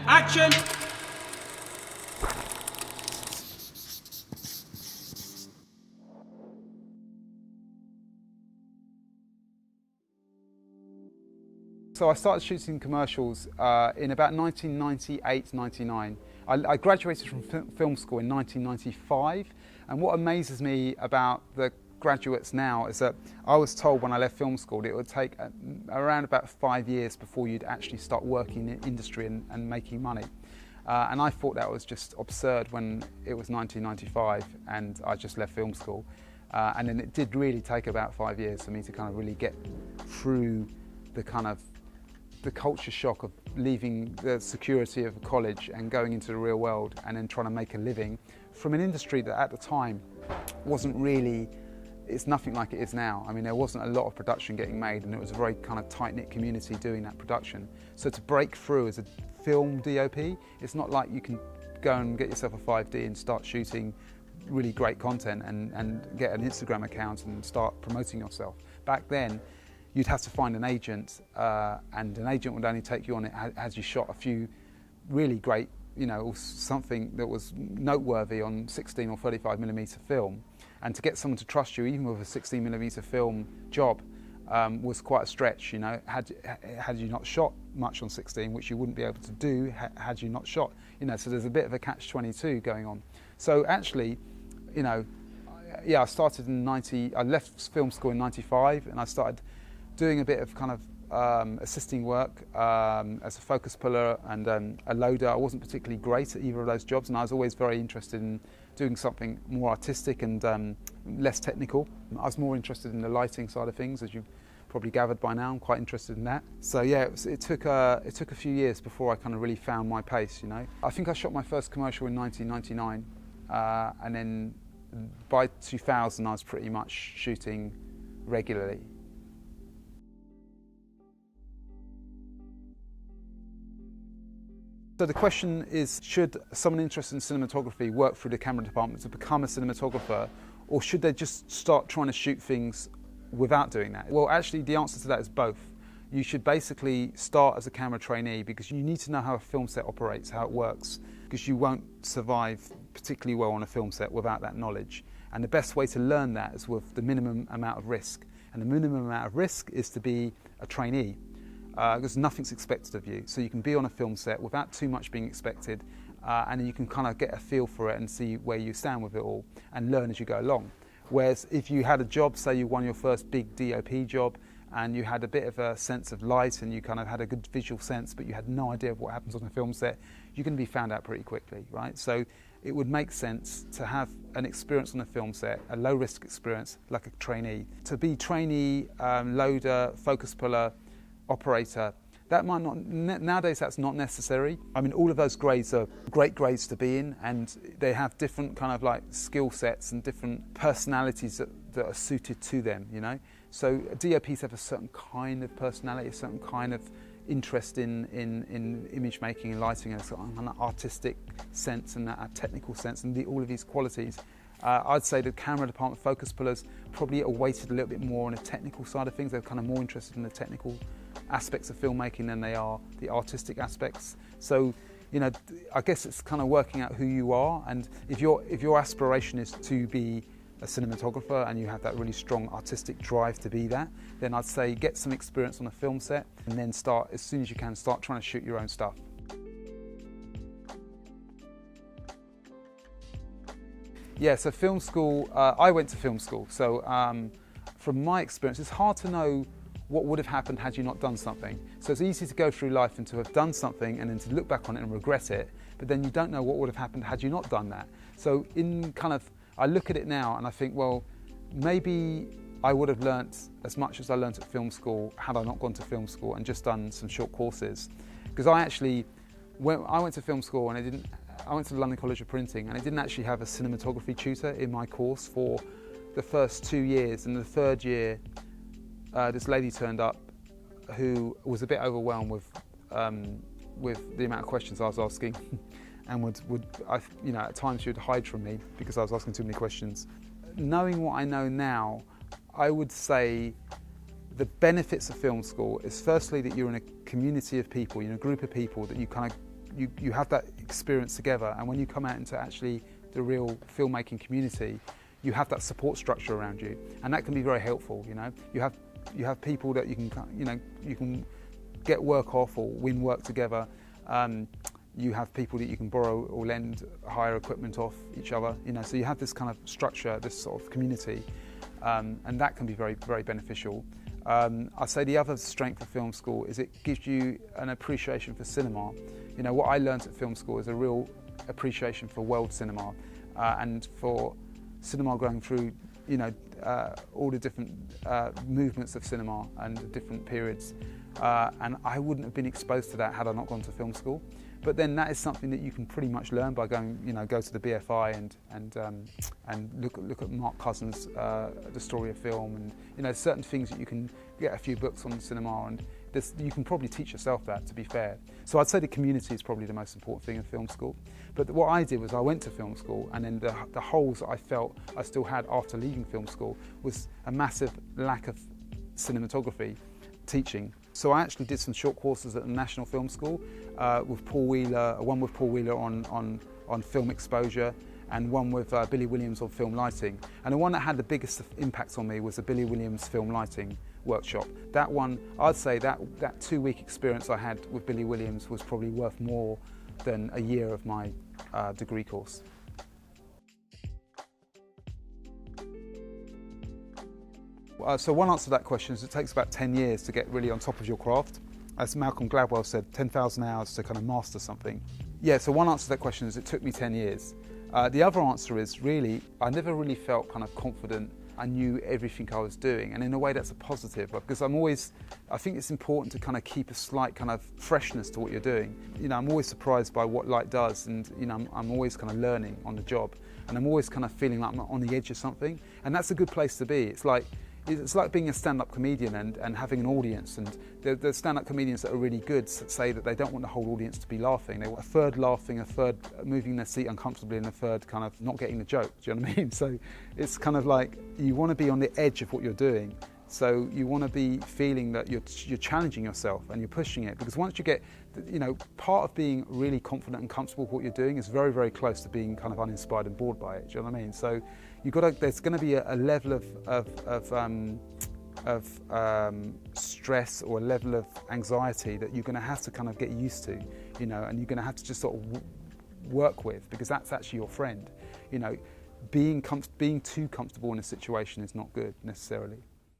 Action! So I started shooting commercials in about 1998-99. I graduated from film school in 1995, and what amazes me about the graduates now is that I was told when I left film school that it would take around about 5 years before you'd actually start working in industry and making money. And I thought that was just absurd when it was 1995 and I just left film school. And then it did really take about 5 years for me to kind of really get through the culture shock of leaving the security of college and going into the real world and then trying to make a living from an industry that at the time wasn't really, it's nothing like it is now. I mean, there wasn't a lot of production getting made and it was a very kind of tight-knit community doing that production. So to break through as a film DOP, it's not like you can go and get yourself a 5D and start shooting really great content and get an Instagram account and start promoting yourself. Back then, you'd have to find an agent, and an agent would only take you on it as you shot a few really great, or something that was noteworthy on 16 or 35mm film. And to get someone to trust you, even with a 16mm film job, was quite a stretch. Had you not shot much on 16, which you wouldn't be able to do had you not shot. So there's a bit of a catch-22 going on. So actually, I started in I left film school in 95, and I started doing a bit of kind of assisting work as a focus puller and a loader. I wasn't particularly great at either of those jobs, and I was always very interested in doing something more artistic and less technical. I was more interested in the lighting side of things, as you've probably gathered by now. I'm quite interested in that. So yeah, it took a few years before I kind of really found my pace. I think I shot my first commercial in 1999, and then by 2000 I was pretty much shooting regularly. So the question is, should someone interested in cinematography work through the camera department to become a cinematographer, or should they just start trying to shoot things without doing that? Well, actually the answer to that is both. You should basically start as a camera trainee because you need to know how a film set operates, how it works, because you won't survive particularly well on a film set without that knowledge. And the best way to learn that is with the minimum amount of risk. And the minimum amount of risk is to be a trainee. Because nothing's expected of you. So you can be on a film set without too much being expected, and you can kind of get a feel for it and see where you stand with it all and learn as you go along. Whereas if you had a job, say you won your first big DOP job, and you had a bit of a sense of light and you kind of had a good visual sense, but you had no idea of what happens on a film set, you're going to be found out pretty quickly, right? So it would make sense to have an experience on a film set, a low-risk experience like a trainee. To be trainee, loader, focus puller, operator, that might not, nowadays that's not necessary. I mean, all of those grades are great grades to be in, and they have different kind of like skill sets and different personalities that are suited to them, So DOPs have a certain kind of personality, a certain kind of interest in image making and lighting, and an artistic sense and a technical sense, and all of these qualities. I'd say the camera department focus pullers probably are weighted a little bit more on the technical side of things. They're kind of more interested in the technical aspects of filmmaking than they are the artistic aspects. So, I guess it's kind of working out who you are, and if your aspiration is to be a cinematographer and you have that really strong artistic drive to be that, then I'd say get some experience on a film set and then start, as soon as you can, start trying to shoot your own stuff. Yeah, so film school, I went to film school, so from my experience, it's hard to know what would have happened had you not done something. So it's easy to go through life and to have done something and then to look back on it and regret it, but then you don't know what would have happened had you not done that. So I look at it now and I think, well, maybe I would have learnt as much as I learnt at film school had I not gone to film school and just done some short courses. Because I went to film school and I went to the London College of Printing, and I didn't actually have a cinematography tutor in my course for the first 2 years. And the third year, this lady turned up who was a bit overwhelmed with the amount of questions I was asking, and at times she would hide from me because I was asking too many questions. Knowing what I know now, I would say the benefits of film school is firstly that you're in a community of people, you're in a group of people that you kind of you have that experience together, and when you come out into actually the real filmmaking community, you have that support structure around you, and that can be very helpful. You have people that you can get work off or win work together. You have people that you can borrow or lend, hire equipment off each other. So you have this kind of structure, this sort of community, and that can be very, very beneficial. I'd say the other strength of film school is it gives you an appreciation for cinema. What I learned at film school is a real appreciation for world cinema, and for cinema going through, all the different movements of cinema and the different periods. And I wouldn't have been exposed to that had I not gone to film school. But then that is something that you can pretty much learn by going, go to the BFI and look at Mark Cousins' The Story of Film, and certain things that you can get a few books on cinema, and you can probably teach yourself that, to be fair. So I'd say the community is probably the most important thing in film school. But what I did was I went to film school, and then the holes that I felt I still had after leaving film school was a massive lack of cinematography teaching. So I actually did some short courses at the National Film School with Paul Wheeler, one with Paul Wheeler on film exposure, and one with Billy Williams on film lighting. And the one that had the biggest impact on me was the Billy Williams film lighting workshop. That one, I'd say that 2-week experience I had with Billy Williams was probably worth more than a year of my degree course. So one answer to that question is it takes about 10 years to get really on top of your craft. As Malcolm Gladwell said, 10,000 hours to kind of master something. Yeah, so one answer to that question is it took me 10 years. The other answer is really, I never really felt kind of confident. I knew everything I was doing, and in a way that's a positive, because I think it's important to kind of keep a slight kind of freshness to what you're doing. I'm always surprised by what light does, and I'm always kind of learning on the job, and I'm always kind of feeling like I'm on the edge of something, and that's a good place to be. It's like being a stand-up comedian and having an audience, and the stand-up comedians that are really good say that they don't want the whole audience to be laughing. They want a third laughing, a third moving their seat uncomfortably, and a third kind of not getting the joke. Do you know what I mean? So it's kind of like you want to be on the edge of what you're doing. So you want to be feeling that you're challenging yourself and you're pushing it, because once you get, part of being really confident and comfortable with what you're doing is very, very close to being kind of uninspired and bored by it. Do you know what I mean? So there's going to be a level of stress or a level of anxiety that you're going to have to kind of get used to, and you're going to have to just sort of work with, because that's actually your friend. Being too comfortable in a situation is not good necessarily.